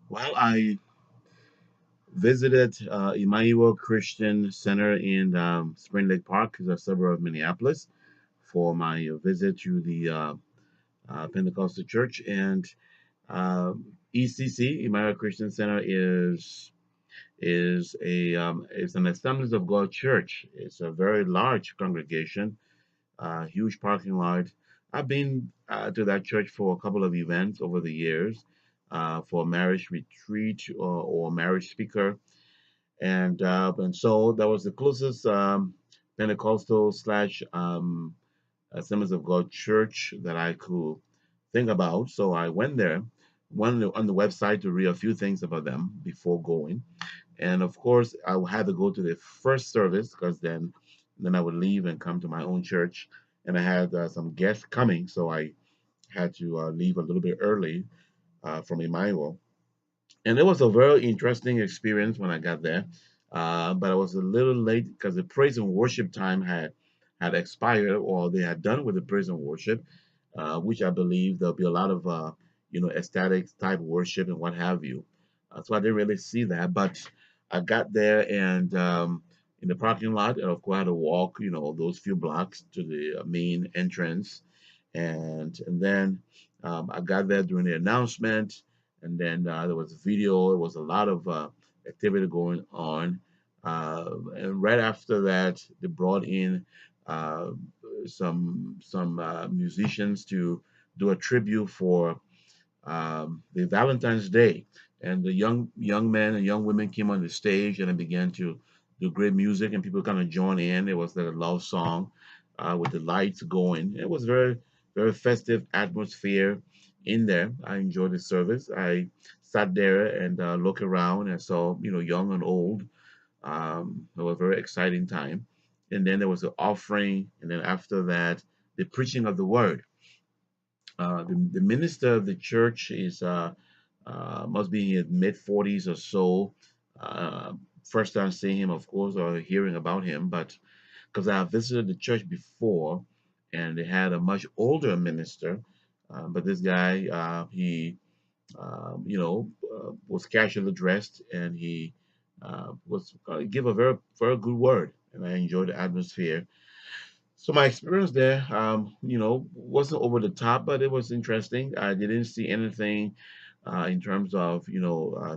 Well, I visited Emmanuel Christian Center in Spring Lake Park, is a suburb of Minneapolis, for my visit to the Pentecostal Church. And ECC, Emmanuel Christian Center, is an Assemblies of God church. It's a very large congregation, huge parking lot. I've been to that church for a couple of events over the years, for marriage retreat or marriage speaker, and so that was the closest Pentecostal slash Assemblies of God church that I could think about. So I went there, went on the website to read a few things about them before going, and of course I had to go to the first service because then I would leave and come to my own church, and I had some guests coming, so I had to leave a little bit early from Emmanuel, and it was a very interesting experience when I got there. But I was a little late because the praise and worship time had expired, or they had done with the praise and worship, which I believe there'll be a lot of ecstatic type worship and what have you. So I didn't really see that, but I got there and in the parking lot, and of course I had to walk, those few blocks to the main entrance, and then I got there during the announcement, and then there was video. There was a lot of activity going on, and right after that, they brought in uh, some musicians to do a tribute for the Valentine's Day, and the young men and young women came on the stage and they began to do great music, and people kind of joined in. It was like a love song with the lights going. It was very festive atmosphere in there. I enjoyed the service. I sat there and looked around and saw young and old. It was a very exciting time. And then there was the offering, and then after that, the preaching of the word. The minister of the church is must be in his mid 40s or so. Uh, First time seeing him, of course, or hearing about him, but because I visited the church before, and they had a much older minister, but this guy, he, was casually dressed, and he was give a very good word, and I enjoyed the atmosphere. So my experience there, wasn't over the top, but it was interesting. I didn't see anything in terms of,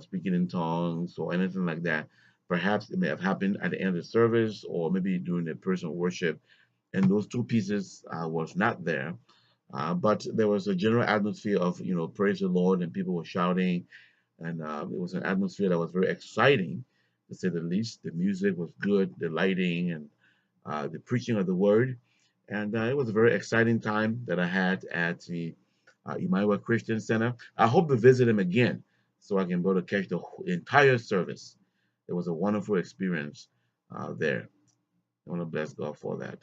speaking in tongues or anything like that. Perhaps it may have happened at the end of the service or maybe during the personal worship, and those two pieces was not there. But there was a general atmosphere of, praise the Lord, and people were shouting, and it was an atmosphere that was very exciting, to say the least. The music was good, the lighting, and the preaching of the word. And it was a very exciting time that I had at the Emmanuel Christian Center. I hope to visit him again so I can go to catch the entire service. It was a wonderful experience there. I want to bless God for that.